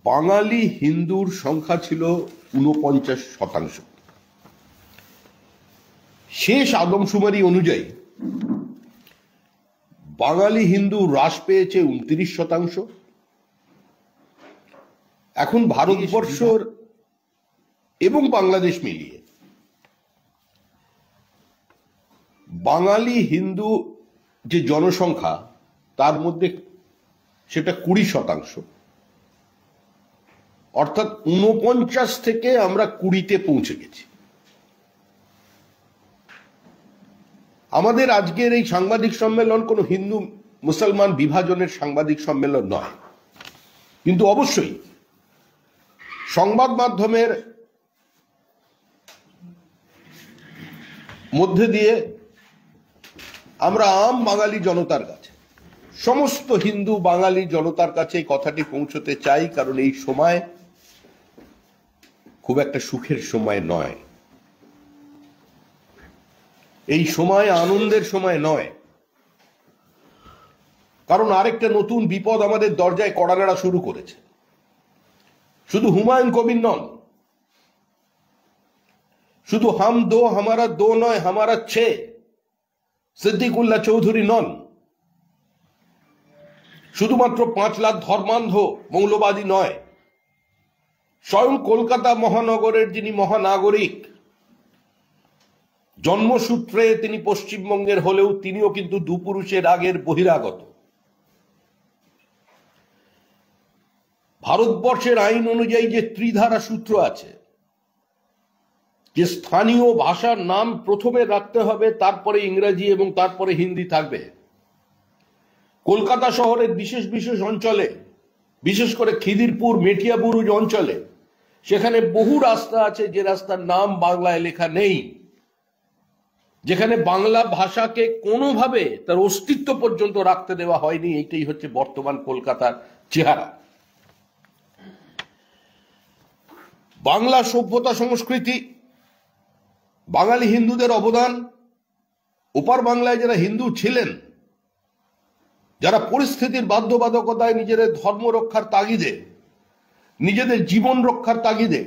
বাঙালি হিন্দুর সংখ্যা ছিল ৪৯%। শেষ আদমশুমারি অনুযায়ী বাঙালি হিন্দু হ্রাস পেয়েছে ২৯%। এখন ভারতবর্ষর এবং বাংলাদেশ মিলিয়ে বাঙালি হিন্দু যে জনসংখ্যা তার মধ্যে সেটা ২০%, অর্থাৎ ৪৯ থেকে আমরা ২০-তে পৌঁছে গেছি। আমাদের আজকের এই সাংবাদিক সম্মেলন কোনো হিন্দু মুসলমান বিভাজনের সাংবাদিক সম্মেলন নয়, কিন্তু অবশ্যই সংবাদ মাধ্যমের মধ্যে দিয়ে আমরা আম বাঙালি জনতার কাছে, সমস্ত হিন্দু বাঙালি জনতার কাছে এই কথাটি পৌঁছতে চাই, কারণ এই সময় খুব একটা সুখের সময় নয়, এই সময় আনন্দের সময় নয়। কারণ আরেকটা নতুন বিপদ আমাদের দরজায় কড়া নাড়া শুরু করেছে। শুধু হুমায়ুন কবির নন, শুধু হাম দো হামারা দো নয়, হামারা ছে সিদ্দিকুল্লাহ চৌধুরী নন, শুধুমাত্র ৫ লাখ ধর্মান্ধ মৌলবাদী নয়, স্বয়ং কলকাতা মহানগরের যিনি মহানাগরিক, জন্মসূত্রে তিনি পশ্চিমবঙ্গের হলেও তিনিও কিন্তু দুপুরুষের আগের বহিরাগত। ভারতবর্ষের আইন অনুযায়ী যে ত্রিধারা সূত্র আছে, যে স্থানীয় ভাষার নাম প্রথমে রাখতে হবে, তারপরে ইংরেজি এবং তারপরে হিন্দি থাকবে। কলকাতা শহরের বিশেষ বিশেষ অঞ্চলে, বিশেষ করে খিদিরপুর মেটিয়াবুরুজ অঞ্চলে, সেখানে বহু রাস্তা আছে যে রাস্তার নাম বাংলায় লেখা নেই, যেখানে বাংলা ভাষাকে কোনোভাবে তার অস্তিত্ব পর্যন্ত রাখতে দেওয়া হয়নি। এইটাই হচ্ছে বর্তমান কলকাতার চেহারা। বাংলা সভ্যতা সংস্কৃতি, বাঙালি হিন্দুদের অবদান, ওপার বাংলায় যারা হিন্দু ছিলেন, যারা পরিস্থিতির বাধ্যবাধকতায় নিজেদের ধর্ম রক্ষার তাগিদে, নিজেদের জীবন রক্ষার তাগিদে,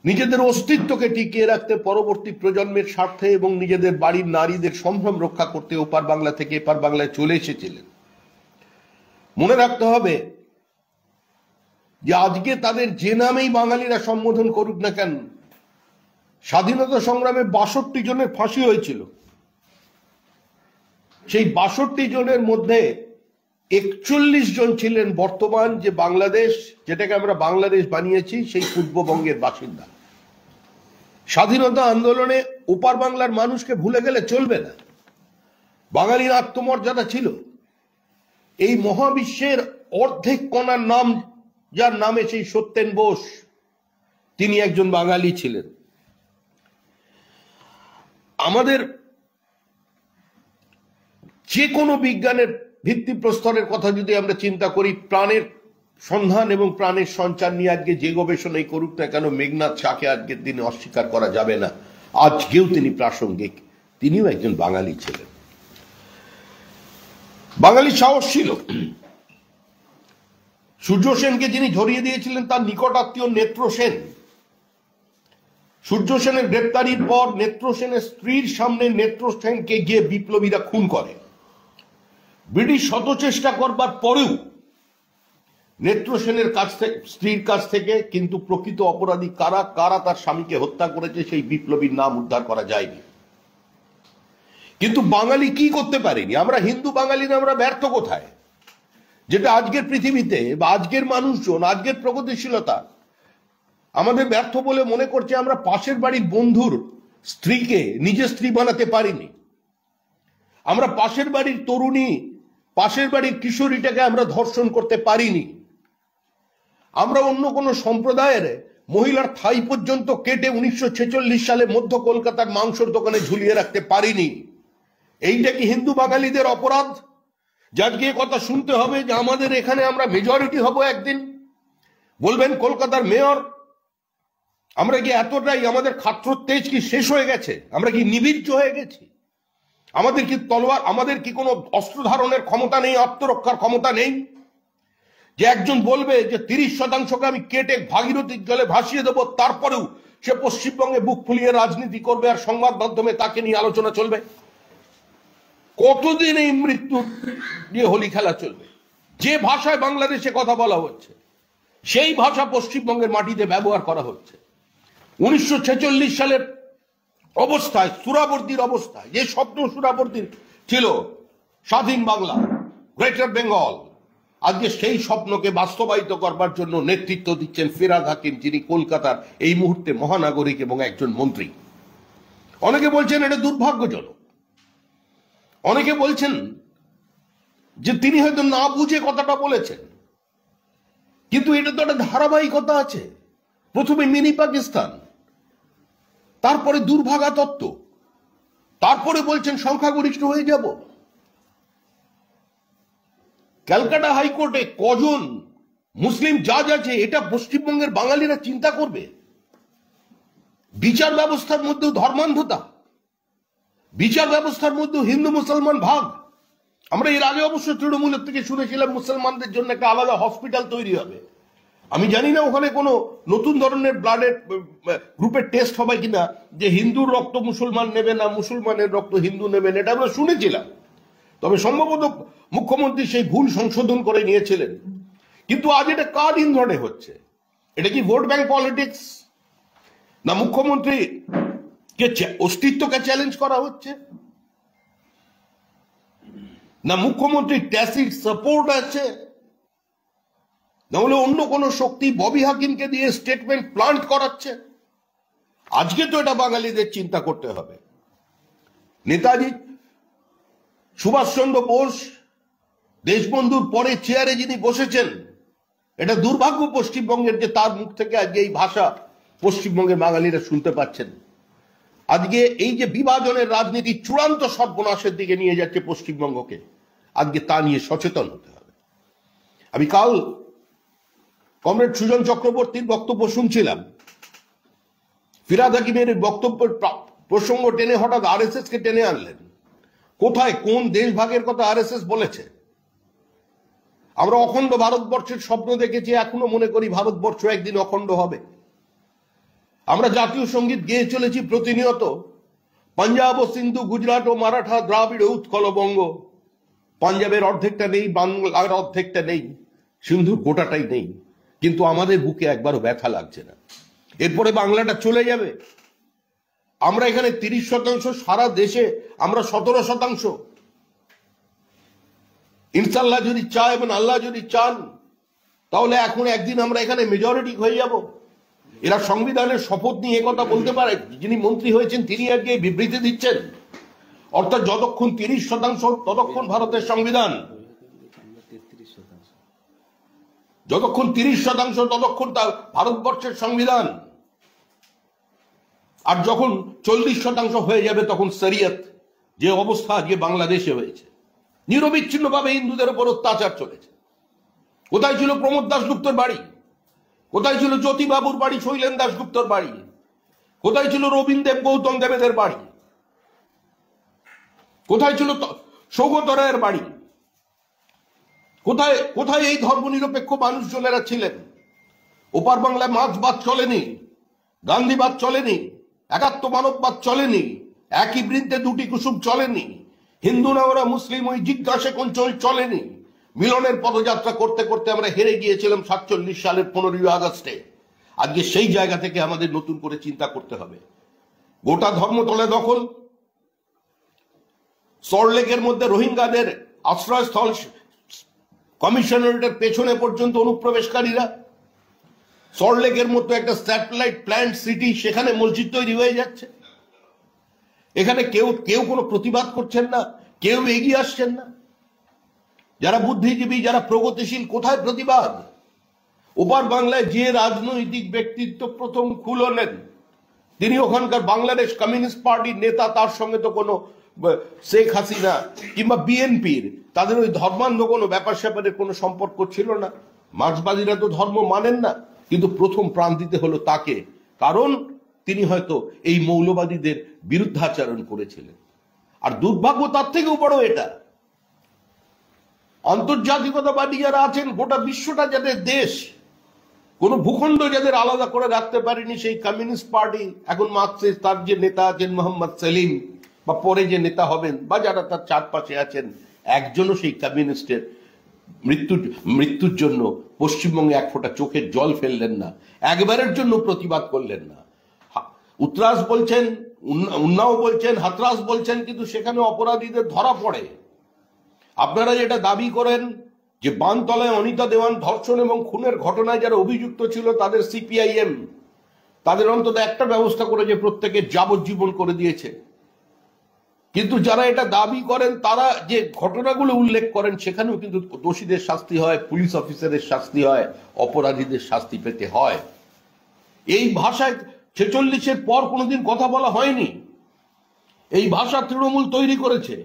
নিজেদের অস্তিত্বকে টিকিয়ে রাখতে, পরবর্তী প্রজন্মের স্বার্থে এবং নিজেদের বাড়ির নারীদের সম্ভ্রম রক্ষা করতে ওপার বাংলা থেকে এপার বাংলায় চলে এসেছিলেন। মনে রাখতে হবে যে আজকে তাদের যে নামেই বাঙালিরা সম্বোধন করুক না কেন, স্বাধীনতা সংগ্রামে ৬২ জনের ফাঁসি হয়েছিল। সেই ৬২ জনের মধ্যে ৪১ জন ছিলেন বর্তমান যে বাংলাদেশ, যেটাকে আমরা বাংলাদেশ বানিয়েছি, সেই পূর্ববঙ্গের বাসিন্দা। স্বাধীনতা আন্দোলনে ওপার বাংলার মানুষকে ভুলে গেলে চলবে না। বাঙালির আত্মমর্যাদা ছিল। এই মহাবিশ্বের অর্ধেক কণার নাম যার নামে সেই সত্যেন বোস, তিনি একজন বাঙালি ছিলেন। আমাদের যে কোনো বিজ্ঞানের ভিত্তিপ্রস্তরের কথা যদি আমরা চিন্তা করি, প্রাণের সন্ধান এবং প্রাণের সঞ্চার নিয়ে আজকে যে গবেষণাই করুক না কেন, মেঘনাথ শাহকে আজকের দিনে অস্বীকার করা যাবে না। আজকেও তিনি প্রাসঙ্গিক, তিনিও একজন বাঙালি ছিলেন। বাঙালি সাহস ছিল। সূর্য সেনকে যিনি ধরিয়ে দিয়েছিলেন তার নিকট আত্মীয় নেত্র সেন। সূর্য সেনের গ্রেপ্তারির পর নেত্র সেনের স্ত্রীর সামনে নেত্র সেনকে গিয়ে বিপ্লবীরা খুন করে। ব্রিটিশ শত চেষ্টা করবার পরেও নেত্র সেনের কাছ থেকে, স্ত্রীর কাছ থেকে কিন্তু প্রকৃত অপরাধী কারা, কারা তার স্বামীকে হত্যা করেছে, সেই বিপ্লবীর নাম উদ্ধার করা যায়নি। কিন্তু বাঙালি কি করতে পারেনি? আমরা হিন্দু বাঙালিরা আমরা ব্যর্থ কোথায়? যেটা আজকের পৃথিবীতে বা আজকের মানুষজন, আজকের প্রগতিশীলতা আমাদের ব্যর্থ বলে মনে করছে, আমরা পাশের বাড়ির বন্ধুর স্ত্রীকে নিজের স্ত্রী বানাতে পারিনি। আমরা পাশের বাড়ির তরুণী, পাশের বাড়ির কিশোরীটাকে আমরা ধর্ষণ করতে পারিনি। আমরা অন্য কোনো সম্প্রদায়ের মহিলার থাই পর্যন্ত কেটে ১৯৪৬ সালে মধ্য কলকাতার মাংসর দোকানে ঝুলিয়ে রাখতে পারিনি। এইটা কি হিন্দু বাঙালিদের অপরাধ? যাকে কথা শুনতে হবে যে আমাদের এখানে আমরা মেজরিটি হব একদিন, বলবেন কলকাতার মেয়র, আমরা কি এতটাই, আমাদের খাত্রর তেজ কি শেষ হয়ে গেছে? আমরা কি নিবীর্য হয়ে গেছি? আমাদের কি তলোয়ার, আমাদের কি কোনো অস্ত্র ধারণের ক্ষমতা নেই, আত্মরক্ষার ক্ষমতা নেই? যে একজন বলবে যে 30% আমি কেটে ভাগীরথীর জলে ভাসিয়ে দেবো, তারপরেও সে পশ্চিমবঙ্গে বুক ফুলিয়ে রাজনীতি করবে আর সংবাদ মাধ্যমে তাকে নিয়ে আলোচনা চলবে? কতদিন এই মৃত্যু নিয়ে হোলি খেলা চলবে? যে ভাষায় বাংলাদেশে কথা বলা হচ্ছে সেই ভাষা পশ্চিমবঙ্গের মাটিতে ব্যবহার করা হচ্ছে। 1946 সালের অবস্থায়, সুরাবর্তীর অবস্থায়, যে স্বপ্ন সুরাবর্তীর ছিল স্বাধীন বাংলা, গ্রেটার বেঙ্গল, আজকে সেই স্বপ্নকে বাস্তবায়িত করবার জন্য নেতৃত্ব দিচ্ছেন ফিরহাদ হাকিম, যিনি কলকাতার এই মুহূর্তে মহানাগরিক এবং একজন মন্ত্রী। অনেকে বলছেন এটা দুর্ভাগ্যজনক, অনেকে বলছেন যে তিনি হয়তো না বুঝে কথাটা বলেছেন, কিন্তু এটা তো একটা ধারাবাহিকতা আছে। প্রথমে মিনি পাকিস্তান, তারপরে দুর্ভাগা তত্ত্ব, তারপরে বলছেন সংখ্যাগরিষ্ঠ হয়ে যাব। ক্যালকাটা হাইকোর্টে কজন মুসলিম জাজ আছে এটা পশ্চিমবঙ্গের বাঙালিরা চিন্তা করবে? বিচার ব্যবস্থার মধ্যেও ধর্মান্ধতা, বিচার ব্যবস্থার মধ্যেও হিন্দু মুসলমান ভাগ। আমরা এর আগে অবশ্য তৃণমূলের থেকে শুনেছিলাম মুসলমানদের জন্য একটা আলাদা হসপিটাল তৈরি হবে। আমি জানি না ওখানে কোনো নতুন ধরনের ব্লাডের গ্রুপের টেস্ট হবে কিনা, যে হিন্দুর রক্ত মুসলমান নেবে না, মুসলমানের রক্ত হিন্দু নেবেন, এটা আমরা শুনেছিলাম। তবে সম্ভবত মুখ্যমন্ত্রী সেই ভুল সংশোধন করে নিয়েছিলেন। কিন্তু আজ এটা কার ইন্ধনে হচ্ছে? এটা কি ভোট ব্যাংক পলিটিক্স, না মুখ্যমন্ত্রী অস্তিত্বকে চ্যালেঞ্জ করা হচ্ছে, না মুখ্যমন্ত্রী ট্যাসিট সাপোর্ট আছে, না হলে অন্য কোন শক্তি ববি হাকিমকে দিয়ে স্টেটমেন্ট প্লান্ট করাচ্ছে? আজকে তো এটা বাঙালিদের চিন্তা করতে হবে। নেতাজি সুভাষচন্দ্র বোস দেশবন্ধুর পরে চেয়ারে যিনি বসেছেন, এটা দুর্ভাগ্য পশ্চিমবঙ্গের যে তার মুখ থেকে আজকে এই ভাষা পশ্চিমবঙ্গের বাঙালিরা শুনতে পাচ্ছেন। আজকে এই যে বিভাজনের রাজনীতি চূড়ান্ত সর্বনাশের দিকে নিয়ে যাচ্ছে পশ্চিমবঙ্গকে, আজকে তা নিয়ে সচেতন হতে হবে। আমি কাল কমরেড সুজন চক্রবর্তীর বক্তব্য শুনছিলাম। ফিরহাদ হাকিমের বক্তব্যের প্রসঙ্গ টেনে হঠাৎ আরএসএস কে টেনে আনলেন। কোথায় কোন দেশ ভাগের কথা আরএসএস বলেছে? আমরা অখণ্ড ভারতবর্ষের স্বপ্ন দেখেছি, এখনো মনে করি ভারতবর্ষ একদিন অখণ্ড হবে। আমরা জাতীয় সঙ্গীত গেয়ে চলেছি প্রতিনিয়ত, পাঞ্জাব ও সিন্ধু, গুজরাট ও মারাঠা, দ্রাবিড় উৎকল বঙ্গ। পাঞ্জাবের অর্ধেকটা নেই, বাংলার অর্ধেকটা নেই, সিন্ধুর গোটাটাই নেই, কিন্তু আমাদের বুকে একবারও ব্যথা লাগছে না। এরপরে বাংলাটা চলে যাবে। আমরা এখানে 30%, সারা দেশে আমরা 17%। ইনশাল্লাহ যদি চায় এবং আল্লাহ যদি চান, তাহলে এখন একদিন আমরা এখানে মেজরিটি হয়ে যাব। এরা সংবিধানের শপথ নিয়ে কথা বলতে পারে? যিনি মন্ত্রী হয়েছেন তিনি আজকে বিবৃতি দিচ্ছেন, অর্থাৎ যতক্ষণ 30% ততক্ষণ ভারতের সংবিধান, যতক্ষণ 30% ততক্ষণ ভারতবর্ষের সংবিধান, আর যখন 40% হয়ে যাবে তখন শরিয়ত। যে অবস্থা আজকে বাংলাদেশে হয়েছে, নিরবিচ্ছিন্নভাবে হিন্দুদের উপর অত্যাচার চলেছে। কোথায় ছিল প্রমোদ দাশগুপ্তর বাড়ি? কোথায় ছিল জ্যোতিবাবুর বাড়ি, শৈলেন দাশগুপ্তর বাড়ি? কোথায় ছিল রবীন্দ্র গৌতম দেবেদের বাড়ি? কোথায় ছিল সৌগত রায়ের বাড়ি? কোথায় কোথায় এই ধর্মনিরপেক্ষ মানুষজনেরা ছিলেন? ওপার বাংলায় মার্ক্সবাদ চলেনি, গান্ধীবাদ চলেনি, একাত্ম মানববাদ চলেনি, একই বৃন্তে দুটি কুসুম চলেনি, হিন্দু না ওরা মুসলিম ওই জিজ্ঞাসা কোন চলেনি। মিলনের পদযাত্রা করতে করতে আমরা হেরে গিয়েছিলাম 47 সালের 15ই আগস্টে। আজকে সেই জায়গা থেকে আমাদের নতুন করে চিন্তা করতে হবে। গোটা ধর্মতলা দখল, সল্টলেকের মধ্যে রোহিঙ্গাদের আশ্রয়স্থল, কমিশনারেটের পেছনে পর্যন্ত অনুপ্রবেশকারীরা, সল্টলেকের মতো একটা স্যাটেলাইট প্ল্যান্ট সিটি, সেখানে মসজিদ তৈরি হয়ে যাচ্ছে। এখানে কেউ কোনো প্রতিবাদ করছেন না, কেউ এগিয়ে আসছেন না। যারা বুদ্ধিজীবী, যারা প্রগতিশীল, কোথায় প্রতিবাদ? ওপার বাংলায় যে রাজনৈতিক ব্যক্তিত্ব প্রথম খুললেন তিনি ওখানকার বাংলাদেশ কমিউনিস্ট পার্টির নেতা, তার সঙ্গে তো কোনো শেখ হাসিনা কিংবা বিএনপির তাদের ওই ধর্মান্ধ কোনো ব্যাপার স্যাপারের কোনো সম্পর্ক ছিল না। মার্ক্সবাদীরা তো ধর্ম মানেন না, কিন্তু প্রথম প্রাণ দিতে হলো তাকে, কারণ তিনি হয়তো এই মৌলবাদীদের বিরুদ্ধাচরণ করেছিলেন। আর দুর্ভাগ্য তার থেকেও বড় এটা, আন্তর্জাতিকতাবাদী যারা আছেন, গোটা বিশ্বটা যাদের দেশ, কোন ভূখণ্ড যাদের আলাদা করে রাখতে পারেনি, সেই কমিউনিস্ট পার্টি, এখন মার্কসিস্ট, তার যে নেতা আছেন মোহাম্মদ সেলিম, বা পরে যে নেতা হবেন, বা যারা তার চারপাশে আছেন, একজনও সেই কমিউনিস্টের মৃত্যুর জন্য পশ্চিমবঙ্গে এক ফোঁটা চোখের জল ফেললেন না, একবারের জন্য প্রতিবাদ করলেন না। উত্রাস বলছেন, উন্নাও বলছেন, হাতরাস বলছেন, কিন্তু সেখানে অপরাধীদের ধরা পড়ে। আপনারা যেটা দাবি করেন যে বানতলায় অনিতা দেওয়ান ধর্ষণ এবং খুনের ঘটনায় যারা অভিযুক্ত ছিল তাদের সিপিআইএম, তাদের অন্তত একটা ব্যবস্থা করেছে, প্রত্যেকের যাবজ্জীবন করে দিয়েছে। কিন্তু যারা এটা দাবি করেন তারা যে ঘটনাগুলো উল্লেখ করেন সেখানেও কিন্তু দোষীদের শাস্তি হয়, পুলিশ অফিসারের শাস্তি হয়, অপরাধীদের শাস্তি পেতে হয়। এই ভাষায় 46-এর পর কোনোদিন কথা বলা হয়নি। এই ভাষা তৃণমূল তৈরি করেছে।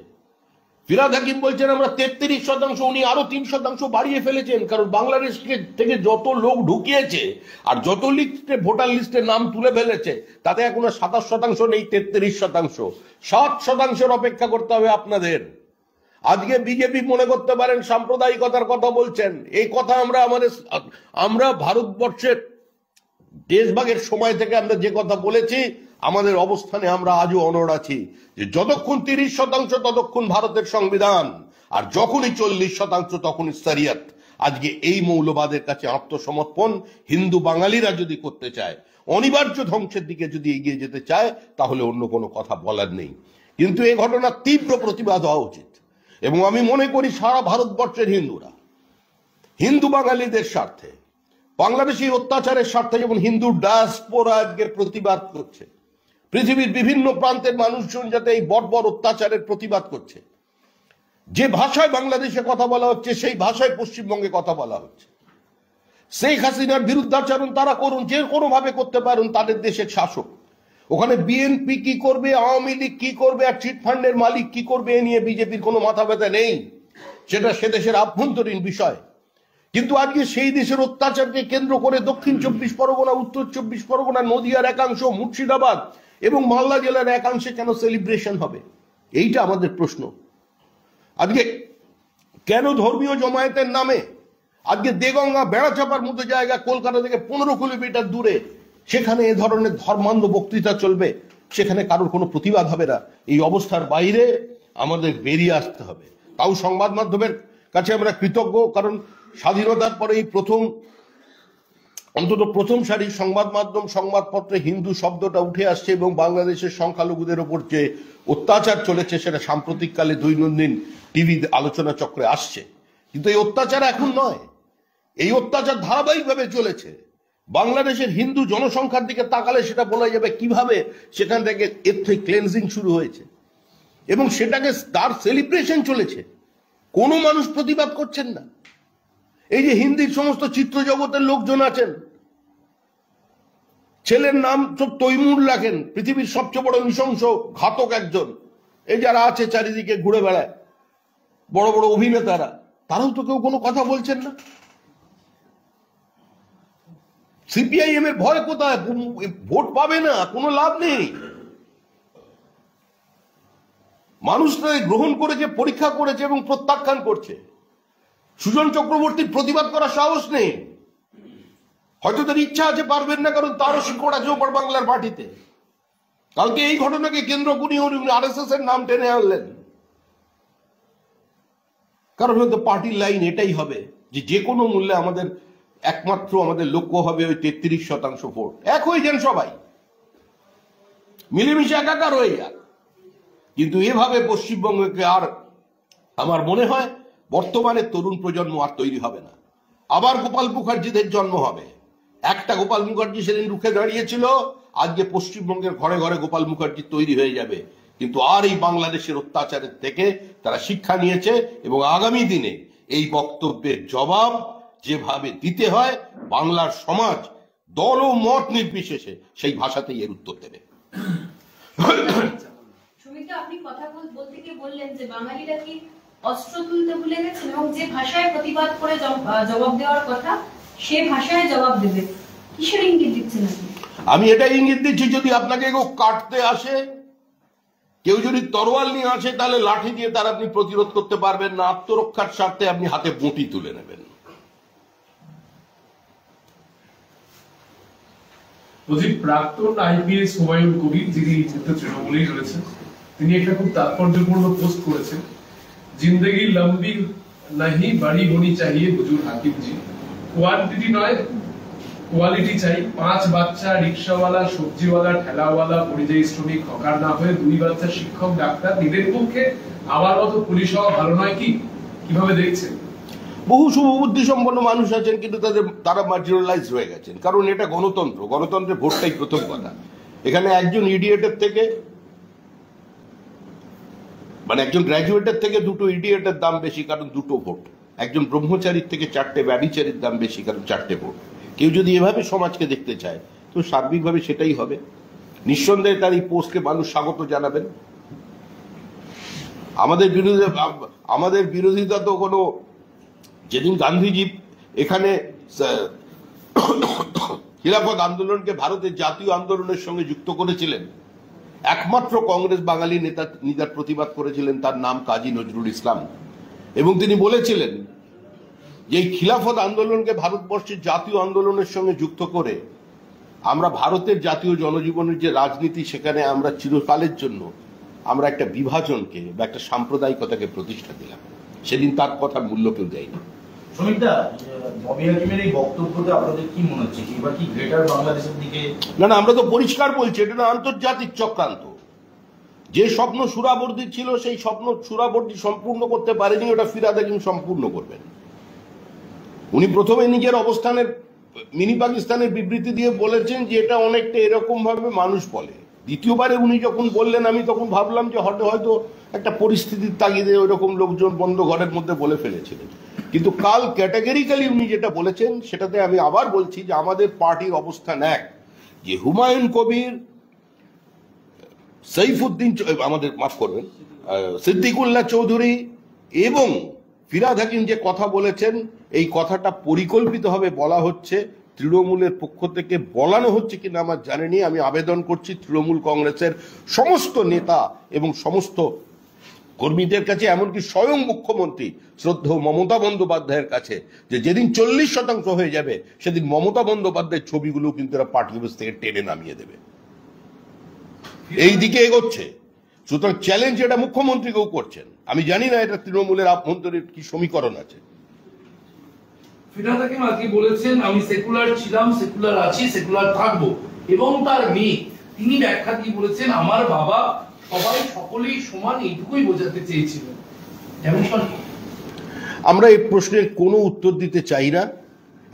ফিরহাদ হাকিম বলছেন আমরা 33%, উনি আরো 3% বাড়িয়ে ফেলেছেন, কারণ বাংলাদেশ থেকে যত লোক ঢুকিয়েছে আর যত লিস্টে ভোটার লিস্টে নাম তুলে ফেলেছে তাতে এখন 27% নেই, 33%। 7% অপেক্ষা করতে হবে আপনাদের। আজকে বিজেপি মনে করতে পারেন সাম্প্রদায়িকতার কথা বলছেন, এই কথা আমরা ভারতবর্ষের দেশভাগের সময় থেকে আমরা যে কথা বলেছি, আমাদের অবস্থানে আমরা আজও অনড় আছি যে যতক্ষণ 30% ততক্ষণ ভারতের সংবিধান, আর যখনই 40% তখনই শরিয়ত। আজকে এই মৌলবাদের কাছে আত্মসমর্পণ হিন্দু বাঙালিরা যদি করতে চায়, অনিবার্য ধ্বংসের দিকে যদি এগিয়ে যেতে চায়, তাহলে অন্য কোনো কথা বলার নেই। কিন্তু এই ঘটনার তীব্র প্রতিবাদ হওয়া উচিত। এবং আমি মনে করি সারা ভারতবর্ষের হিন্দুরা হিন্দু বাঙালিদের স্বার্থে, বাংলাদেশি অত্যাচারের স্বার্থে যেমন হিন্দু ডায়াসপোরা আজকের প্রতিবাদ করছে, পৃথিবীর বিভিন্ন প্রান্তের মানুষজন যাতে এই বর্বর অত্যাচারের প্রতিবাদ করছে, যে ভাষায় বাংলাদেশে কথা বলা হচ্ছে সেই ভাষায় পশ্চিমবঙ্গে কথা বলা হচ্ছে। শেখ হাসিনার বিরুদ্ধাচরণ তারা করুন, যে কোনো ভাবে করতে পারুন, তাদের দেশের শাসক। ওখানে বিএনপি কি করবে, আওয়ামী লীগ কি করবে, আর চিটফান্ডের মালিক কি করবে, এ নিয়ে বিজেপির কোনো মাথা ব্যথা নেই, সেটা সে দেশের আভ্যন্তরীণ বিষয়। কিন্তু আজকে সেই দেশের অত্যাচারকে কেন্দ্র করে দক্ষিণ 24 পরগনা, উত্তর 24 পরগনা, নদিয়ার একাংশ, মুর্শিদাবাদ এবং মালদা জেলার একাংশে কেন সেলিব্রেশন হবে? এইটা আমাদের প্রশ্ন। আজকে কেন ধর্মীয় জমায়েতের নামে আজকে দেগঙ্গা, বেড়াচাপার মতো জায়গা, কলকাতা থেকে 15 কিলোমিটার দূরে, সেখানে এ ধরনের ধর্মান্ধ বক্তৃতা চলবে, সেখানে কারোর কোনো প্রতিবাদ হবে না? এই অবস্থার বাইরে আমাদের বেরিয়ে আসতে হবে। তাও সংবাদ মাধ্যমের কাছে আমরা কৃতজ্ঞ, কারণ স্বাধীনতার পরে এই অন্তত প্রথম সারির সংবাদ মাধ্যম, সংবাদপত্রে হিন্দু শব্দটা উঠে আসছে, এবং বাংলাদেশের সংখ্যালঘুদের ওপর যে অত্যাচার চলেছে সেটা সাম্প্রতিককালে দৈনন্দিন টিভি আলোচনা চক্রে আসছে। কিন্তু এই অত্যাচার এখন নয়, এই অত্যাচার ধারাবাহিকভাবে চলেছে। বাংলাদেশের হিন্দু জনসংখ্যার দিকে তাকালে সেটা বলা যাবে কিভাবে সেখান থেকে এথনিক ক্লেনজিং শুরু হয়েছে, এবং সেটাকে তার সেলিব্রেশন চলেছে। কোনো মানুষ প্রতিবাদ করছেন না। এই যে হিন্দির সমস্ত চিত্র জগতের লোকজন আছেন, ছেলের নাম সব তৈমুর লেখেন, পৃথিবীর সবচেয়ে বড় নৃশংস ঘাতক একজন, এই যারা আছে চারিদিকে ঘুরে বেড়ায়, বড় বড় অভিনেতারা, তারাও তো কেউ কোনো কথা বলছেন না। সিপিআইএম এর ভয় কোথায়? ভোট পাবে না, কোনো লাভ নেই। মানুষরা গ্রহণ করেছে, পরীক্ষা করেছে এবং প্রত্যাখ্যান করছে। সুজন চক্রবর্তীর প্রতিবাদ করার সাহস নেই, হয়তো তার ইচ্ছা আছে, পারবেন না, কারণ তারও শিকড় আছে ওপার বাংলার মাটিতে। কালকে এই ঘটনাকে কেন্দ্র করে উনি আরএসএস এর নাম টেনে আনলেন, কারণ হয়তো পার্টির লাইন এটাই হবে যে কোনো মূল্যে আমাদের একমাত্র আমাদের লক্ষ্য হবে ওই 33% ভোট। এক হয়ে যান সবাই, মিলেমিশে একাকার হয়ে যান। কিন্তু এভাবে পশ্চিমবঙ্গকে আর আমার মনে হয় বর্তমানে তরুণ প্রজন্ম আর তৈরি হবে না। আবার গোপাল মুখার্জিদের জন্ম হবে। একটা গোপাল মুখার্জি সেদিন রুখে দাঁড়িয়েছিল, আজকে পশ্চিমবঙ্গের ঘরে ঘরে গোপাল মুখার্জি তৈরি হয়ে যাবে। কিন্তু আর এই বাংলাদেশের অত্যাচারের থেকে তারা শিক্ষা নিয়েছে, এবং আগামী দিনে এই বক্তব্যের জবাব যেভাবে দিতে হয়, বাংলার সমাজ দল ও মত নির্বিশেষে সেই ভাষাতেই এর উত্তর দেবে। আপনি কথা বলতে গিয়ে বললেন যে বাঙালিরা কি অস্ত্র তুলতে ভুলে গেছেন, এবং যে ভাষায় প্রতিবাদ করে জবাব দেওয়ার কথা সে ভাষায় জবাব দেবে। কিসের ইঙ্গিত দিচ্ছেন আপনি? আমি এটাই ইঙ্গিত দিচ্ছি, যদি আপনাকে কেউ কাটতে আসে কেউ যদি তরোয়াল নিয়ে আসে তাহলে লাঠি দিয়ে তার আপনি প্রতিরোধ করতে পারবেন না, আত্মরক্ষার স্বার্থে আপনি হাতে বঁটি তুলে নেবেন। প্রাক্তন আইপিএস হুমায়ুন কবির, যিনি তৃণমূলেই রয়েছেন, তিনি একটা খুব তাৎপর্যপূর্ণ পোস্ট করেছেন, জিন্দগি লম্বি নাহি বাড়ি হোনি চাহিয়ে হুজুর হাকিম জি, কোয়ান্টিটি নয় কোয়ালিটি চাই, 5 বাচ্চা রিক্সাওয়ালা, সবজিওয়ালা, ঠেলাওয়ালা, পরিযায়ী শ্রমিক, হকার না হয়ে 2 বাচ্চা শিক্ষক, ডাক্তার, নিজের পক্ষে আমার মতো পুলিশ হওয়া ভালো নয় কি? কিভাবে দেখছেন? বহু শুভবুদ্ধি সম্পন্ন মানুষ আছেন, কিন্তু তারা মার্জিনালাইজ হয়ে গেছেন, কারণ এটা গণতন্ত্র, গণতন্ত্রে ভোটটাই প্রথম কথা। এখানে একজন ইডিয়েটের থেকে, মানে একজন গ্র্যাজুয়েটের থেকে 2টো ইডিয়েটের দাম বেশি, কারণ 2টো ভোট। একজন ব্রহ্মচারীর থেকে 4টে ব্যভিচারীর দাম বেশি, কারণ 4টে ভোট। কেউ যদি এভাবে সমাজকে দেখতে চায় তো সার্বিকভাবে সেটাই হবে। নিঃসন্দেহে তার এই পোস্টকে মানুষ স্বাগত জানাবেন। আমাদের বিরোধিতা তো কোনো, যেদিন গান্ধীজি এখানে খিলাফত আন্দোলনকে ভারতের জাতীয় আন্দোলনের সঙ্গে যুক্ত করেছিলেন, একমাত্র কংগ্রেস বাঙালি নেতার প্রতিবাদ করেছিলেন, তার নাম কাজী নজরুল ইসলাম। এবং তিনি বলেছিলেন যে এই খিলাফত আন্দোলনকে ভারতবর্ষের জাতীয় আন্দোলনের সঙ্গে যুক্ত করে আমরা ভারতের জাতীয় জনজীবনের যে রাজনীতি, সেখানে আমরা চিরকালের জন্য আমরা একটা বিভাজনকে বা একটা সাম্প্রদায়িকতাকে প্রতিষ্ঠা দিলাম। সেদিন তার কথার মূল্য কেউ দেয়নি। শ্রমিকদা, ববি হাকিমের এই বক্তব্যতে আপনাদের কি মনে হচ্ছে? এবার কি গ্রেটার বাংলাদেশের দিকে? না, আমরা তো পরিষ্কার বলছি, এটা আন্তর্জাতিক চক্রান্ত। যে স্বপ্ন সুরাবর্দী ছিল, সেই স্বপ্ন সুরাবর্দী সম্পূর্ণ করতে পারেনি, ওটা ফিরহাদ হাকিম সম্পূর্ণ করবেন। উনি প্রথমে নিজের অবস্থানের মিনি পাকিস্তানের বিবৃতি দিয়ে বলেছেন যে এটা অনেকটা এরকম ভাবে মানুষ বলে। দ্বিতীয়বারে উনি যখন বললেন, আমি তখন ভাবলাম যে হয়তো একটা পরিস্থিতির তাগিদে ওইরকম লোকজন বন্ধ ঘরের মধ্যে বলে ফেলেছিলেন। কিন্তু কাল ক্যাটাগরিক্যালি উনি যেটা বলেছেন, সেটাতে আমি আবার বলছি যে আমাদের পার্টির অবস্থান এক, যে হুমায়ুন কবির, সৈফুদ্দিন, আমাদের মাফ করবেন, সিদ্দিকুল্লাহ চৌধুরী এবং ফিরহাদ হাকিম যে কথা বলেছেন, এই কথাটা পরিকল্পিতভাবে বলা হচ্ছে, তৃণমূলের পক্ষ থেকে বলানো হচ্ছে কিনা আমার জানেনি। আমি আবেদন করছি তৃণমূল কংগ্রেসের সমস্ত নেতা এবং সমস্ত কর্মীদের কাছে, এমনকি স্বয়ং মুখ্যমন্ত্রী শ্রদ্ধেয় মমতা বন্দ্যোপাধ্যায়ের কাছে, যে যেদিন 40% হয়ে যাবে সেদিন মমতা বন্দ্যোপাধ্যায়ের ছবিগুলো কিন্তু এরা পার্টি অফিস থেকে টেনে নামিয়ে দেবে। এই দিকে এগোচ্ছে। সুতরাং চ্যালেঞ্জ এটা মুখ্যমন্ত্রীকেও করছেন। আমি জানি না এটা তৃণমূলের আভ্যন্তরীণ কি সমীকরণ আছে। ফিরহাদ হাকিম আজকে বলেছেন, আমি সেকুলার ছিলাম, সেকুলার আছি, সেকুলার থাকবো। এবং তার মেয়ে, তিনি ব্যাখ্যা দিয়ে বলেছেন, আমার বাবা সকলেই সমান, এইটুকুই বোঝাতে চেয়েছিলেন। আমরা এই প্রশ্নের কোনো উত্তর দিতে চাই না।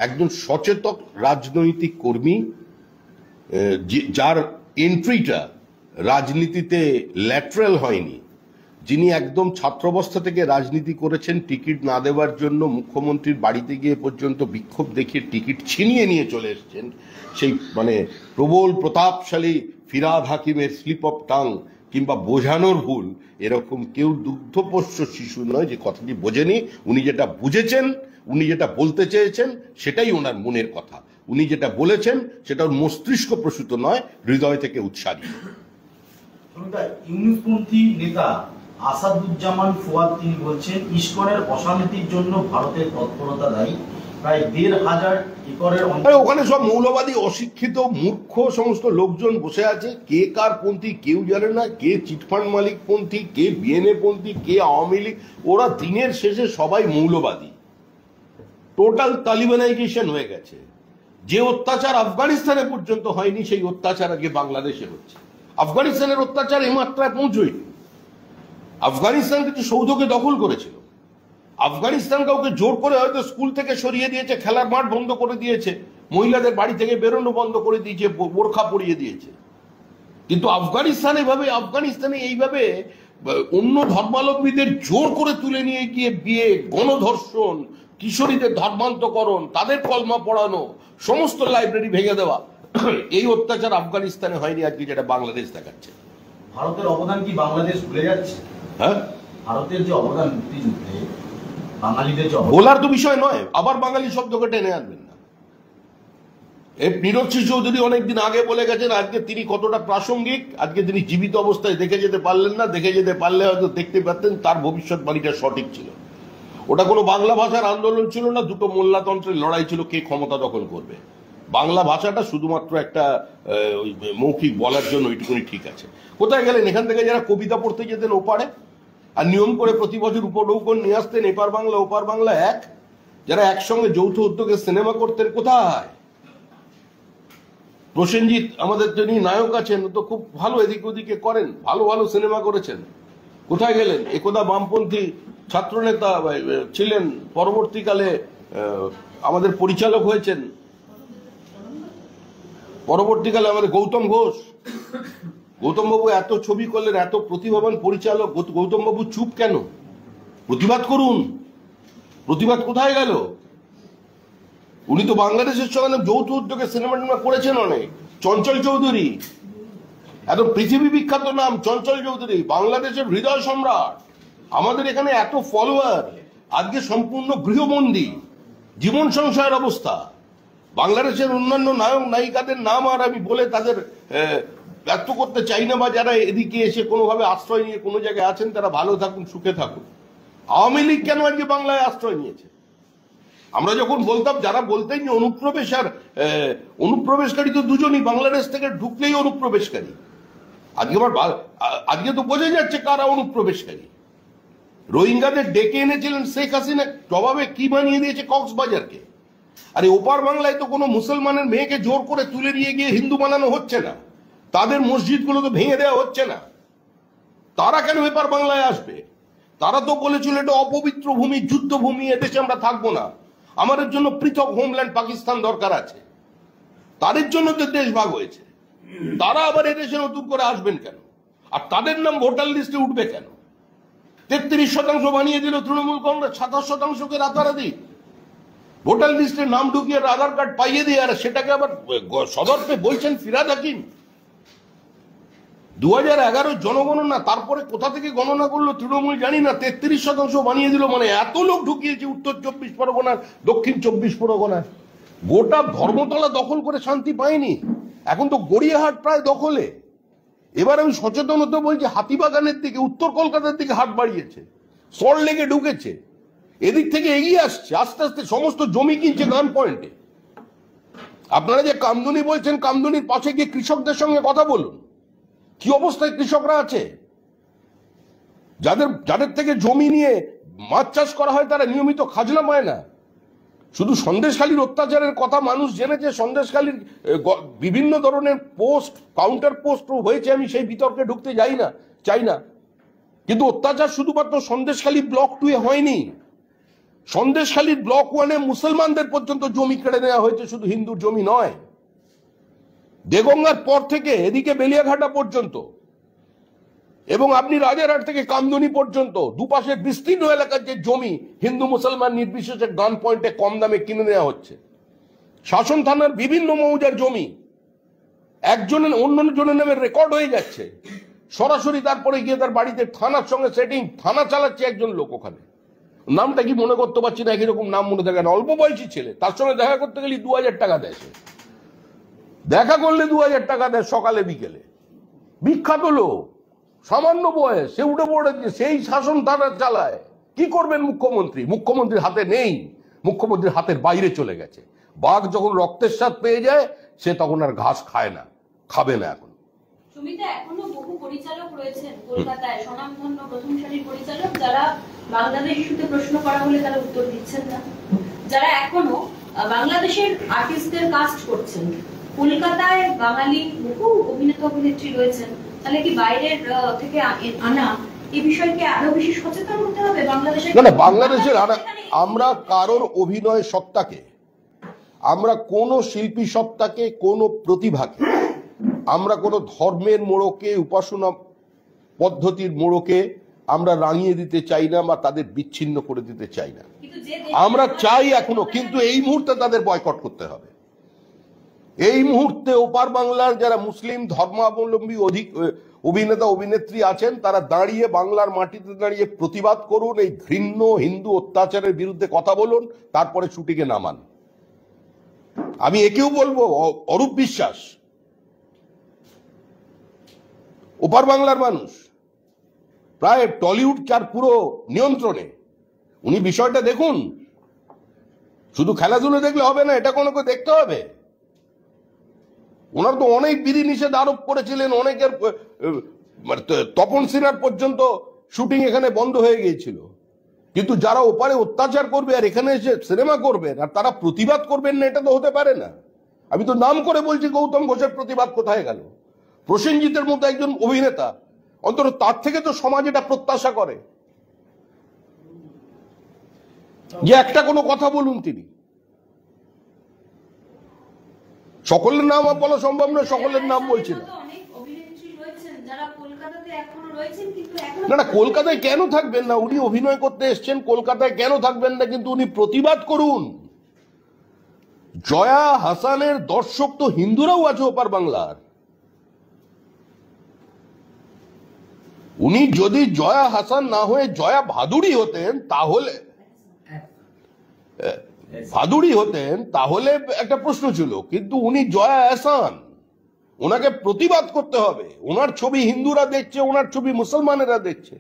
একজন সচেতন রাজনৈতিক কর্মী, যার এন্ট্রিটা রাজনীতিতে ল্যাটারাল হয়নি, যিনি একদম ছাত্রাবস্থা থেকে রাজনীতি করেছেন, টিকিট না দেওয়ার জন্য মুখ্যমন্ত্রীর বাড়িতে গিয়ে পর্যন্ত বিক্ষোভ দেখিয়ে টিকিট ছিনিয়ে নিয়ে চলে এসেছেন, সেই মানে প্রবল প্রতাপশালী ফিরহাদ হাকিমের স্লিপ অফ টাং কিংবা বোঝানোর ভুল, এরকম কেউ দুগ্ধপোষ্য শিশু নয় যে কথাটি বোঝেনি। উনি যেটা বুঝেছেন, উনি যেটা বলতে চেয়েছেন, সেটাই ওনার মনের কথা। উনি যেটা বলেছেন সেটা মস্তিষ্ক প্রসূত নয়, হৃদয় থেকে উৎসারিত। ইউনিসপন্থী নেতা আসাদুজ্জামান ফুয়াদ তিনি বলছেন, ইসকনের অশান্তির জন্য ভারতের তৎপরতা দায়ী। প্রায় 1,500 একরের ওখানে সব মৌলবাদী, অশিক্ষিত, মূর্খ সমস্ত লোকজন বসে আছে। কে কার পন্থী কেউ জানে না, কে চিটফান্ড মালিক পন্থী, কে বিএনএ পন্থী, কে আওয়ামী লীগ। ওরা দিনের শেষে সবাই মৌলবাদী। টোটাল তালিবানাইজেশন হয়ে গেছে। যে অত্যাচার আফগানিস্তানে পর্যন্ত হয়নি, সেই অত্যাচার আগে বাংলাদেশে হচ্ছে। আফগানিস্তানের অত্যাচার এই মাত্রায় পৌঁছয়নি। আফগানিস্তান কিছু সৌধকে দখল করেছিল। আফগানিস্তান কাউকে জোর করে হয়তো স্কুল থেকে সরিয়ে দিয়েছে, খেলার মাঠ বন্ধ করে দিয়েছে, মহিলাদের বাড়ি থেকে বেরোনো বন্ধ করে দিয়েছে, বোরখা পরিয়ে দিয়েছে। কিন্তু আফগানিস্তানে এইভাবে অন্য ধর্মাবলম্বীদের জোর করে তুলে নিয়ে গিয়ে বিয়ে, গণধর্ষণ, কিশোরীদের ধর্মান্তকরণ, তাদের কলমা পড়ানো, সমস্ত লাইব্রেরি ভেঙে দেওয়া, এই অত্যাচার আফগানিস্তানে হয়নি আজকে যেটা বাংলাদেশ দেখাচ্ছে। ভারতের অবদান কি বাংলাদেশ ভুলে যাচ্ছে? হ্যাঁ, ভারতের যে অবদান মুক্তিযুদ্ধে বাঙালিদের বলার তো বিষয় নয়, আবার বাঙালি শব্দকে টেনে আনবেন না। নীরজ চৌধুরী অনেকদিন আগে বলে গেছেন আজকে তিনি কতটা প্রাসঙ্গিক, আজকে তিনি জীবিত অবস্থায় দেখে যেতে পারলেন না, দেখে যেতে পারলে হয়তো দেখতে পারতেন তার ভবিষ্যৎবাণীটা সঠিক ছিল। ওটা কোনো বাংলা ভাষার আন্দোলন ছিল না, দুটো মোল্লাতন্ত্রের লড়াই ছিল কে ক্ষমতা দখল করবে। বাংলা ভাষাটা শুধুমাত্র একটা মৌখিক বলার জন্য ওইটুকুনি ঠিক আছে। কোথায় গেলেন? এখান থেকে যারা কবিতা পড়তে যেতেন ওপারে আর নিয়ম করে প্রতি বছর উপঢৌকন নিয়ে আসতেন এপার বাংলা ওপার বাংলা এক, যারা একসঙ্গে যৌথ উদ্যোগে সিনেমা করতেন কোথায়? প্রসেনজিৎ আমাদের যিনি নায়ক আছেন তো খুব ভালো এদিক ওদিকে করেন, ভালো ভালো সিনেমা করেছেন, কোথায় গেলেন? একদা বামপন্থী ছাত্রনেতা ছিলেন, পরবর্তীকালে আমাদের পরিচালক হয়েছেন, পরবর্তীকালে আমাদের গৌতম ঘোষ। গৌতমবাবু এত ছবি করলেন, এত প্রতিভাবান পরিচালক, গৌতমবাবু চুপ কেন? প্রতিবাদ করুন। প্রতিবাদ কোথায় গেল? উনি তো বাংলাদেশের সঙ্গে যৌথ উদ্যোগে সিনেমা টিনেমা করেছেন অনেক। চঞ্চল চৌধুরী, এত পৃথিবী বিখ্যাত নাম চঞ্চল চৌধুরী, বাংলাদেশের হৃদয় সম্রাট। আমাদের এখানে এত ফলোয়ার, আজকে সম্পূর্ণ গৃহবন্দী জীবন সংশয়ের অবস্থা। বাংলাদেশের অন্যান্য নায়ক নায়িকাদের নাম আর আমি বলে তাদের ব্যর্থ করতে চাই না, বা যারা এদিকে এসে কোনোভাবে আশ্রয় নিয়ে কোনো জায়গায় আছেন তারা ভালো থাকুন, সুখে থাকুন। আওয়ামী লীগ কেন আজকে বাংলায় আশ্রয় নিয়েছে? আমরা যখন বলতাম, যারা বলতেন যে অনুপ্রবেশ আর অনুপ্রবেশকারী তো দুজনই, বাংলাদেশ থেকে ঢুকলেই অনুপ্রবেশকারী। আজকে তো বোঝা যাচ্ছে কারা অনুপ্রবেশকারী। রোহিঙ্গাদের ডেকে এনেছিলেন শেখ হাসিনা, জবাবে কি বানিয়ে দিয়েছে কক্সবাজারকে। আর ওপার বাংলায় তো কোনো মুসলমানের মেয়েকে জোর করে তুলে নিয়ে গিয়ে হিন্দু বানানো হচ্ছে না, তাদের মসজিদগুলো তো ভেঙে দেওয়া হচ্ছে না। তারা কেন এপার বাংলায় আসবে? তারা তো বলেছিল এটা অপবিত্র ভূমি, যুদ্ধভূমি, এদেশে আমরা থাকবো না, আমাদের জন্য পৃথক হোমল্যান্ড পাকিস্তান দরকার আছে। তাদের জন্য তো দেশ ভাগ হয়েছে। তারা আবার এদেশে নতুন করে আসবেন কেন? আর তাদের নাম ভোটার লিস্টে উঠবে কেন? 33% বানিয়ে দিল তৃণমূল কংগ্রেস, 27%কে রাতারাতি ভোটার লিস্টে নাম ঢুকিয়ে আধার কার্ড পাইয়ে দিয়ে, আর সেটাকে আবার সদর্পে বলছেন ফিরাদ হাকিম। 2011 জনগণনা, তারপরে কোথা থেকে গণনা করলো তৃণমূল জানি না, 33% বানিয়ে দিল। মানে এত লোক ঢুকিয়েছে উত্তর 24 পরগনার, দক্ষিণ 24 পরগনার। গোটা ধর্মতলা দখল করে শান্তি পায়নি, এখন তো গড়িয়াহাট প্রায় দখলে। এবার আমি সচেতন হতে বলছি, হাতিবাগানের দিকে, উত্তর কলকাতার দিকে হাট বাড়িয়েছে, সল্ট লেকে ঢুকেছে, এদিক থেকে এগিয়ে আসছে, আস্তে আস্তে সমস্ত জমি কিনছে গান পয়েন্টে। আপনারা যে কামদুনি বলছেন, কামদুনির পাশে গিয়ে কৃষকদের সঙ্গে কথা বলুন, কি অবস্থায় কৃষকরা আছে। যাদের থেকে জমি নিয়ে মাছ চাষ করা হয় তারা নিয়মিত খাজনা পায় না। শুধু সন্দেশখালীর অত্যাচারের কথা মানুষ জেনেছে, সন্দেশখালীর বিভিন্ন ধরনের পোস্ট, কাউন্টার পোস্ট হয়েছে, আমি সেই বিতর্কে ঢুকতে চাই না। কিন্তু অত্যাচার শুধুমাত্র সন্দেশখালী ব্লক 2 এ হয়নি, সন্দেশখালীর ব্লক 1 এ মুসলমানদের পর্যন্ত জমি কেড়ে নেওয়া হয়েছে, শুধু হিন্দুর জমি নয়। দেগঙ্গার পর থেকে এদিকে বেলিয়াঘাটা পর্যন্ত, এবং আপনি রাজারহাট থেকে কামদুনি পর্যন্ত দুপাশের বিস্তীর্ণ এলাকার যে জমি হিন্দু মুসলমান নির্বিশেষে গান পয়েন্টে কম দামে কিনে নেওয়া হচ্ছে। শাসন থানার বিভিন্ন মৌজার জমি একজনের অন্য জনের নামে রেকর্ড হয়ে যাচ্ছে, সরাসরি তারপরে গিয়ে তার বাড়িতে থানার সঙ্গে সেটিং, থানা চালাচ্ছে একজন লোক। ওখানে নামটা কি মনে করতে পারছি না, এরকম নাম মনে থাকে না, অল্প বয়সী ছেলে, তার সঙ্গে দেখা করতে গেলে 2000 টাকা দেয়। দেখা করলে 2000 টাকা দেয় সকালে বিকেলে। বিখ্যাত লোক, সামান্য বয়স, সে উঠে পড়েছে, সেই শাসন তারা চালায়। কি করবেন মুখ্যমন্ত্রী? মুখ্যমন্ত্রীর হাতে নেই, মুখ্যমন্ত্রীর হাতের বাইরে চলে গেছে। বাঘ যখন রক্তের স্বাদ পেয়ে যায় সে তখন আর ঘাস খায় না, খাবে না। এখন সুমিতা, এখনো বহু পরিচালক রয়েছেন কলকাতায়, স্বনামধন্য প্রথম সারির পরিচালক, যারা বাংলাদেশ ইস্যুতে প্রশ্ন করা হলে তারা উত্তর দিচ্ছেন না, যারা এখনো বাংলাদেশের আর্টিস্টদের কাস্ট করছেন। কলকাতায় বাঙালি বহু অভিনেতা অভিনেত্রী রয়েছেন, তাহলে কি বাইরের থেকে আনা এই বিষয়কে আরো বেশি সচেতন হতে হবে বাংলাদেশের? না, বাংলাদেশের আমরা কারোর অভিনয় সত্তাকে, আমরা কোন শিল্পী সত্তাকে, কোন প্রতিভাকে, আমরা কোন ধর্মের মোড়কে, উপাসনা পদ্ধতির মোড়কে আমরা রাঙিয়ে দিতে চাই না বা তাদের বিচ্ছিন্ন করে দিতে চাই না। আমরা চাই এখনো, কিন্তু এই মুহূর্তে তাদের বয়কট করতে হবে। এই মুহূর্তে ওপার বাংলার যারা মুসলিম ধর্মাবলম্বী অভিনেতা অভিনেত্রী আছেন, তারা দাঁড়িয়ে বাংলার মাটিতে দাঁড়িয়ে প্রতিবাদ করুন, এই ঘৃণ্য হিন্দু অত্যাচারের বিরুদ্ধে কথা বলুন, তারপরে ছুটিকে নামান। আমি একেও বলবো অরূপ বিশ্বাস ওপার বাংলার মানুষ, প্রায় টলিউড কার পুরো নিয়ন্ত্রণে। উনি বিষয়টা দেখুন, শুধু খেলাধুলো দেখলে হবে না, এটা কোনো দেখতে হবে। ওনার তো অনেক বিধি নিষেধ আরোপ করেছিলেন, অনেকের তপন সিনহার পর্যন্ত শুটিং এখানে বন্ধ হয়ে গিয়েছিল। কিন্তু যারা ওপারে অত্যাচার করবে আর এখানে এসে সিনেমা করবেন আর তারা প্রতিবাদ করবেন না, এটা তো হতে পারে না। আমি তো নাম করে বলছি, গৌতম ঘোষের প্রতিবাদ কোথায় গেল? প্রসেনজিতের মতো একজন অভিনেতা, অন্তত তার থেকে তো সমাজ এটা প্রত্যাশা করে যে একটা কোনো কথা বলুন তিনি। সকলের নাম বলা সম্ভব নয়, সকলের নাম বলছি না। না না, কলকাতায় কেন থাকবেন না? উনি অভিনয় করতে এসছেন, কলকাতায় কেন থাকবেন না? কিন্তু উনি প্রতিবাদ করুন। জয়া হাসানের দর্শক তো হিন্দুরাও আছে ওপার বাংলার। উনি যদি জয়া হাসান না হয়ে জয়া ভাদুড়ি হতেন তাহলে একটা প্রশ্ন ছিল, কিন্তু উনি জয়া আহসান, ওনাকে প্রতিবাদ করতে হবে। ওনার ছবি হিন্দুরা দেখছে, ওনার ছবি মুসলমানেরা দেখছে।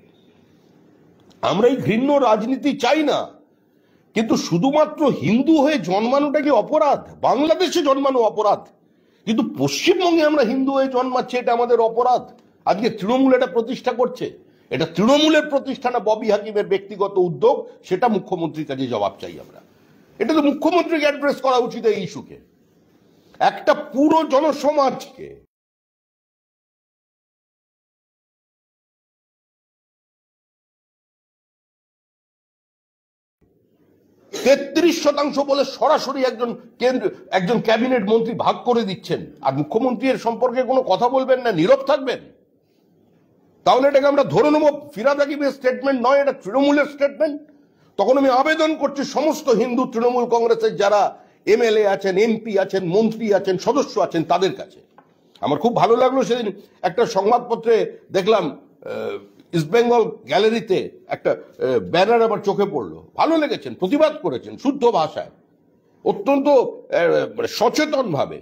আমরা এই ঘৃণ্য রাজনীতি চাই না, কিন্তু শুধুমাত্র হিন্দু হয়ে জন্মানোটা কি অপরাধ? বাংলাদেশে জন্মানো অপরাধ, কিন্তু পশ্চিমবঙ্গে আমরা হিন্দু হয়ে জন্মাচ্ছি, এটা আমাদের অপরাধ। আজকে তৃণমূল এটা প্রতিষ্ঠা করছে, এটা তৃণমূলের প্রতিষ্ঠা না ববি হাকিমের ব্যক্তিগত উদ্যোগ, সেটা মুখ্যমন্ত্রীর কাছে জবাব চাই আমরা। এটা তো মুখ্যমন্ত্রীকে অ্যাড্রেস করা উচিত এই ইস্যুকে। একটা পুরো জনসমাজকে ,33% বলে সরাসরি একজন ক্যাবিনেট মন্ত্রী ভাগ করে দিচ্ছেন, আর মুখ্যমন্ত্রী এর সম্পর্কে কোনো কথা বলবেন না, নীরব থাকবেন। তাহলে এটাকে আমরা ধরে নেব ফিরহাদ হাকিমের স্টেটমেন্ট নয়, এটা তৃণমূলের স্টেটমেন্ট। তখন আমি আবেদন করছি সমস্ত হিন্দু তৃণমূল কংগ্রেসের যারা এমএলএ আছেন, এমপি আছেন, মন্ত্রী আছেন, সদস্য আছেন, তাদের কাছে। আমার খুব ভালো লাগলো সেদিন একটা সংবাদপত্রে দেখলাম ইস্ট বেঙ্গল গ্যালারিতে একটা ব্যানার আমার চোখে পড়লো, ভালো লেগেছেন, প্রতিবাদ করেছেন শুদ্ধ ভাষায়, অত্যন্ত সচেতন ভাবে,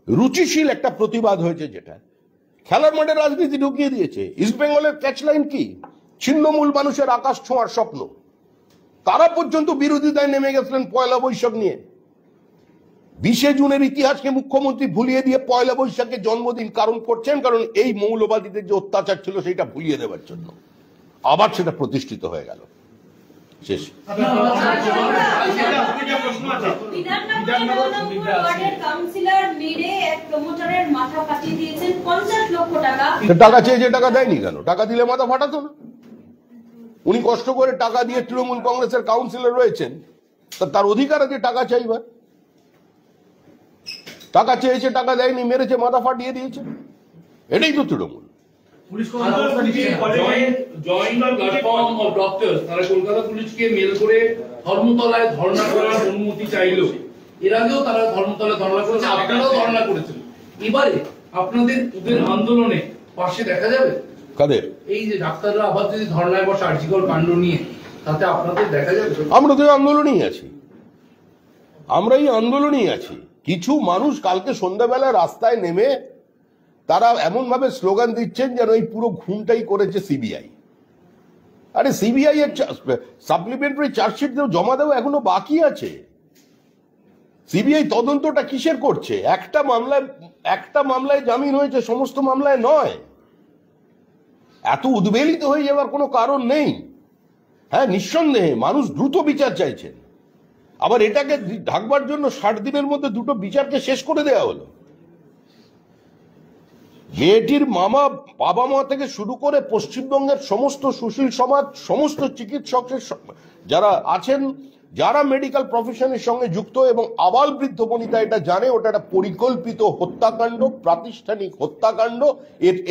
রুচিশীল একটা প্রতিবাদ হয়েছে, যেটা খেলার মাঠে রাজনীতি ঢুকিয়ে দিয়েছে। ইস্ট বেঙ্গলের ক্যাচলাইন কি? ছিন্নমূল মানুষের আকাশ ছোঁয়ার স্বপ্ন। তারা পর্যন্ত বিরোধিতায় নেমে গেছিলেন পয়লা বৈশাখ নিয়ে। 20 জুনের ইতিহাসকে মুখ্যমন্ত্রী ভুলিয়ে দিয়ে পয়লা বৈশাখের জন্মদিন কারণ করছেন, কারণ এই মৌলবাদীদের যে অত্যাচার ছিল সেটা ভুলিয়ে দেওয়ার জন্য। আবার সেটা প্রতিষ্ঠিত হয়ে গেল। শেষ। টাকা চেয়েছে, টাকা দেয়নি কেন? টাকা দিলে মাথা ফাটাতো না? উনি কষ্ট করে টাকা দিয়ে তৃণমূল কংগ্রেসের কাউন্সিলর রয়েছেন, তার অধিকার আছে টাকা চাইবার। টাকা চেয়েছে, টাকা দেয়নি, মেরেছে, মাথা ফাটিয়ে দিয়েছে। এটাই তো তৃণমূল। তারা কলকাতা পুলিশকে মেল করে ধর্মতলায় ধর্ণা করার অনুমতি চাইল। এর আগেও তারা ধর্মতলায় ধর্ণা করেছে, আপনারাও ধর্ণা করেছেন। এবারে আপনাদের ওদের আন্দোলনে পাশে দেখা যাবে? কাদের? এই যে ডাক্তাররা আবার যদি ধর্ণায় বসে আর্জিকর কাণ্ড নিয়ে, তাতে আপনাদের দেখা যাবে? আমরা তো আন্দোলনেই আছি, আমরা এই আন্দোলনেই আছি। কিছু মানুষ কালকে সন্ধ্যাবেলা রাস্তায় নেমে তারা এমন ভাবে স্লোগান দিচ্ছেন যেন এই পুরো ঘুমটাই করেছে সিবিআই। আরে সিবিআই এর সাপ্লিমেন্টারি চার্জশিট জমা দেওয়া এখনো বাকি আছে। সিবিআই তদন্তটা কিসের করছে? একটা মামলায় জামিন হয়েছে, সমস্ত মামলায় নয়। এত উদ্বেলিত হয়ে যাওয়ার কোনো কারণ নেই। হ্যাঁ, নিঃসন্দেহে মানুষ দ্রুত বিচার চাইছেন, আবার এটাকে ঢাকবার জন্য 60 দিনের মধ্যে দুটো বিচারকে শেষ করে দেওয়া হলো। মেয়েটির বাবা মা থেকে শুরু করে পশ্চিমবঙ্গের সমস্ত সুশীল সমাজ, সমস্ত চিকিৎসকের যারা আছেন, যারা মেডিকেল প্রফেশনের সঙ্গে যুক্ত এবং আবাল বৃদ্ধ বনিতা এটা জানে ওটা একটা পরিকল্পিত হত্যাকাণ্ড, প্রাতিষ্ঠানিক হত্যাকাণ্ড।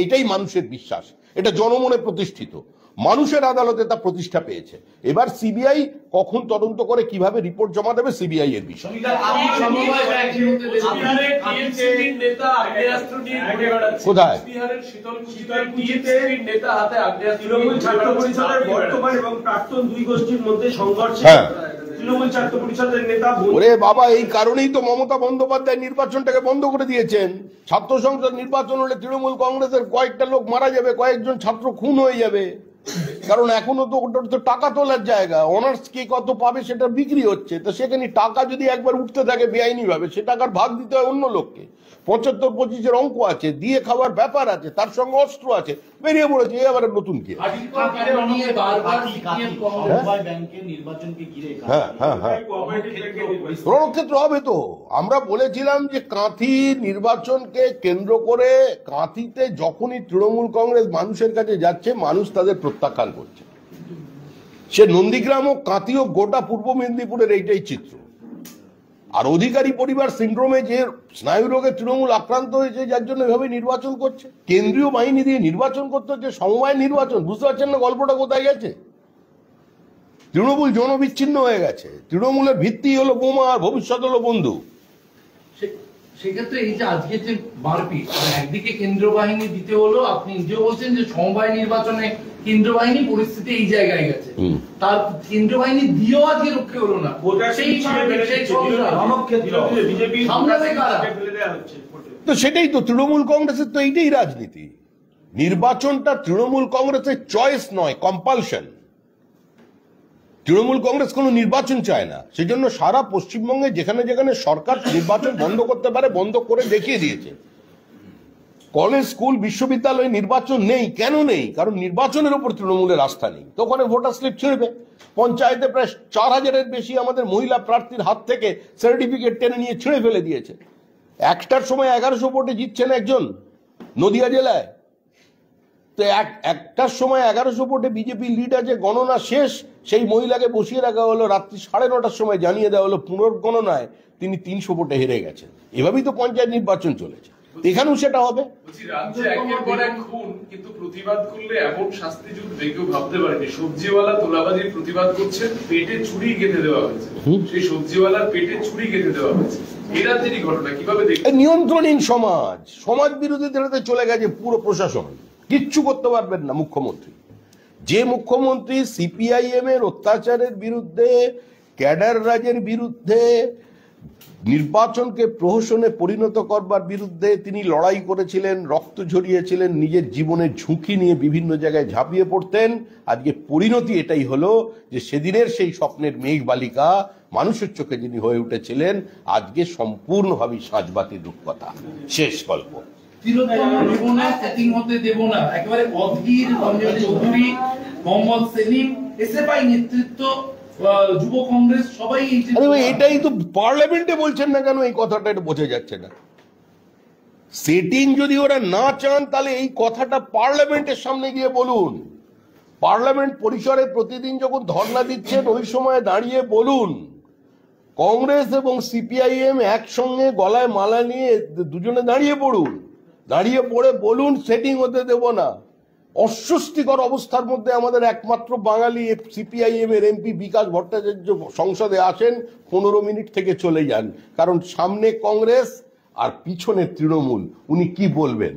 এটাই মানুষের বিশ্বাস, এটা জনমনে প্রতিষ্ঠিত, মানুষের আদালতে তা প্রতিষ্ঠা পেয়েছে। এবার সিবিআই কখন তদন্ত করে, কিভাবে রিপোর্ট জমা দেবে, সিবিআই এর বিষয়। কোথায়? তৃণমূল ছাত্র পরিষদের বর্তমান এবং প্রাক্তন দুই গোষ্ঠীর মধ্যে সংঘর্ষে তৃণমূল ছাত্র পরিষদের নেতা ওরে বাবা, এই কারণেই তো মমতা বন্দ্যোপাধ্যায় নির্বাচনটাকে বন্ধ করে দিয়েছেন। ছাত্র সংসদ নির্বাচন হলে তৃণমূল কংগ্রেসের কয়েকটা লোক মারা যাবে, কয়েকজন ছাত্র খুন হয়ে যাবে, কারণ এখনো তো ওটার তো টাকা তোলার জায়গা। অনার্স কে কত পাবে সেটা বিক্রি হচ্ছে, তো সেখানে টাকা যদি একবার উঠতে থাকে বেআইনি ভাবে, সে টাকার ভাগ দিতে হয় অন্য লোককে। 75-25-এর অঙ্ক আছে, দিয়ে খাওয়ার ব্যাপার আছে, তার সঙ্গে অস্ত্র আছে, বেরিয়ে পড়েছে। এই আবার নতুন কি? রণক্ষেত্র হবে তো। আমরা বলেছিলাম যে কাঁথি নির্বাচনকে কেন্দ্র করে কাঁথিতে যখনই তৃণমূল কংগ্রেস মানুষের কাছে যাচ্ছে, মানুষ তাদের প্রত্যাখ্যান করছে। সে নন্দীগ্রাম ও কাঁথি ও গোটা পূর্ব মেদিনীপুরের এইটাই চিত্র। আর অধিকারী পরিবার সিন্ড্রোমে যে স্নায়ু রোগে তৃণমূল আক্রান্ত হয়েছে, যার জন্য এভাবে নির্বাচন করছে, কেন্দ্রীয় বাহিনী দিয়ে নির্বাচন করতে হচ্ছে, সমবায় নির্বাচন। বুঝতে পারছেন না গল্পটা কোথায় গেছে? তৃণমূল জনবিচ্ছিন্ন হয়ে গেছে। তৃণমূলের ভিত্তি হলো বোমা, আর ভবিষ্যৎ হলো বন্ধু। সেক্ষেত্রে এই যে আজকে যে মারপিট, একদিকে কেন্দ্রীয় বাহিনী দিতে হলো, আপনি নিজেও বলছেন যে সমবায় নির্বাচনে কেন্দ্রীয় বাহিনী পরিস্থিতি এই জায়গায় গেছে, তার কেন্দ্রীয় বাহিনী দিয়েও আজকে রক্ষে হলো না। তো সেটাই তো তৃণমূল কংগ্রেসের তো এইটাই রাজনীতি। নির্বাচনটা তৃণমূল কংগ্রেসের চয়েস নয়, কম্পালশন। তৃণমূল কংগ্রেস কোনো নির্বাচন চায় না, সেজন্য সারা পশ্চিমবঙ্গে যেখানে যেখানে সরকার নির্বাচন বন্ধ করতে পারে বন্ধ করে দেখিয়ে দিয়েছে। কলেজ, স্কুল, বিশ্ববিদ্যালয়ে নির্বাচন নেই। কেন নেই? কারণ নির্বাচনের উপর তৃণমূলের আস্থা নেই। তো ওখানে ভোটার স্লিপ ছিঁড়বে। পঞ্চায়েতে প্রায় 4000-এর বেশি আমাদের মহিলা প্রার্থীর হাত থেকে সার্টিফিকেট টেনে নিয়ে ছিঁড়ে ফেলে দিয়েছে। একটার সময় 1100 ভোটে জিতছেন একজন নদিয়া জেলায়। তো একটার সময় 1100 ভোটে বিজেপি লিড আছে, গণনা শেষ, সেই মহিলাকে বসিয়ে রাখা হলো। রাত্রি 9:30টার সময় জানিয়ে দেওয়া হলো পুনর্গণনায় তিনি 300 ভোটে হেরে গেছেন। এভাবেই তো পঞ্চায়েত নির্বাচন চলেছে, এখানেও সেটা হবে। রাজ্যে একের পর এক খুন, কিন্তু প্রতিবাদ করলে এমন শাস্তি যুদ্ধ কেউ ভাবতে পারেনি। সবজিওয়ালা তোলাবাজির প্রতিবাদ করছেন, পেটে ছুরি গেঁথে দেওয়া হয়েছে, সেই সবজিওয়ালার পেটে ছুরি গেঁথে দেওয়া হয়েছে। এই রাজ্যেরই ঘটনা, কিভাবে দেখেন? নিয়ন্ত্রণহীন সমাজ, সমাজ বিরোধীদের হাতে চলে গেছে পুরো প্রশাসন। কিচ্ছু করতে পারবেন না মুখ্যমন্ত্রী। যে মুখ্যমন্ত্রী সিপিআইএম এর অত্যাচারের বিরুদ্ধে, ক্যাডার রাজের বিরুদ্ধে, নির্বাচনকে প্রহসনে পরিণত করবার বিরুদ্ধে তিনি লড়াই করেছিলেন, রক্ত ঝরিয়েছিলেন, নিজের জীবনের ঝুঁকি নিয়ে বিভিন্ন জায়গায় ঝাঁপিয়ে পড়তেন, আজকে পরিণতি এটাই হলো যে সেদিনের সেই স্বপ্নের মেঘ বালিকা মানুষের চোখে যিনি হয়ে উঠেছিলেন, আজকে সম্পূর্ণভাবে সাজবাতির রূপকথা। শেষ গল্প। একেবারে অধীর চৌধুরী, মোহাম্মদ সেলিম, এসএফআই নেতৃত্ব, যুব কংগ্রেস সবাই এটাই তো পার্লামেন্টে বলছেন না কেন? এই কথাটা এটা বোঝা যাচ্ছে না। সেটিং যদি ওরা না চান তাহলে এই কথাটা পার্লামেন্টের সামনে গিয়ে বলুন। পার্লামেন্ট পরিসরে প্রতিদিন যখন ধর্ণা দিচ্ছেন ওই সময় দাঁড়িয়ে বলুন। কংগ্রেস এবং সিপিআইএম একসঙ্গে গলায় মালা নিয়ে দুজনে দাঁড়িয়ে পড়ুন, দাঁড়িয়ে পড়ে বলুন সেটিং হতে দেব না। অস্বস্তিকর অবস্থার মধ্যে আমাদের একমাত্র বাঙালি সিপিআইএম এর এমপি বিকাশ ভট্টাচার্য সংসদে আসেন, 15 মিনিট থেকে চলে যান, কারণ সামনে কংগ্রেস আর পিছনে তৃণমূল। উনি কি বলবেন?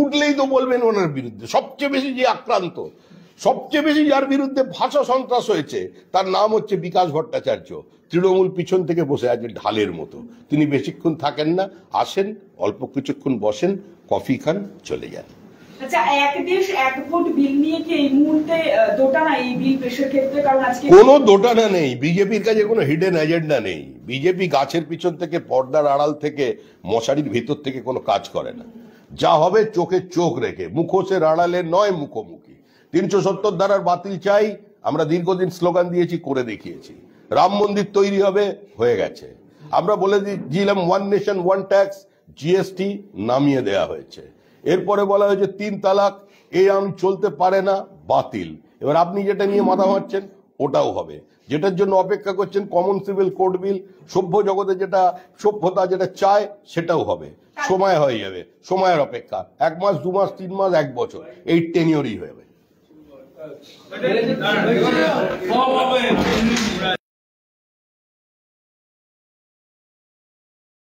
উঠলেই তো বলবেন ওনার বিরুদ্ধে। সবচেয়ে বেশি যে আক্রান্ত, সবচেয়ে বেশি যার বিরুদ্ধে ভাষা সন্ত্রাস হয়েছে, তার নাম হচ্ছে বিকাশ ভট্টাচার্য। তৃণমূল পিছন থেকে বসে আছে ঢালের মতো। তিনি বেশিক্ষণ থাকেন না, আসেন, অল্প কিছুক্ষণ বসেন, কফি খান, চলে যান। আচ্ছা, এক দেশ এক ভোট বিল নিয়ে কি এই মুহূর্তে দোটানা এই বিল পেশের ক্ষেত্রে? কারণ আজকে কোনো দোটানা নেই, বিজেপির কাছে কোনো হিডেন এজেন্ডা নেই। বিজেপি গাছের পিছন থেকে, পর্দার আড়াল থেকে, মশারির ভেতর থেকে কোনো কাজ করে না। যা হবে চোখে চোখ রেখে, মুখোশের আড়ালে নয়, মুখোমুখি। 370 ধারার বাতিল চাই, আমরা দীর্ঘদিন স্লোগান দিয়েছি, করে দেখিয়েছি। রাম মন্দির তৈরি হবে, হয়ে গেছে। আমরা বলে দিয়েছিলাম 1 নেশন 1 ট্যাক্স, জিএসটি নামিয়ে দেয়া হয়েছে। এরপরে বলা হয়েছে 3 তালাক, এই আইন চলতে পারে না, বাতিল। এবার আপনি যেটা নিয়ে মাথা মারছেন ওটাও হবে। যেটার জন্য অপেক্ষা করছেন কমন সিভিল কোড বিল, সভ্য জগতে যেটা সভ্যতা যেটা চায় সেটাও হবে। সময় হয়ে যাবে, সময়ের অপেক্ষা। 1 মাস, 2 মাস, 3 মাস, 1 বছর, এই টেনিওরই হবে।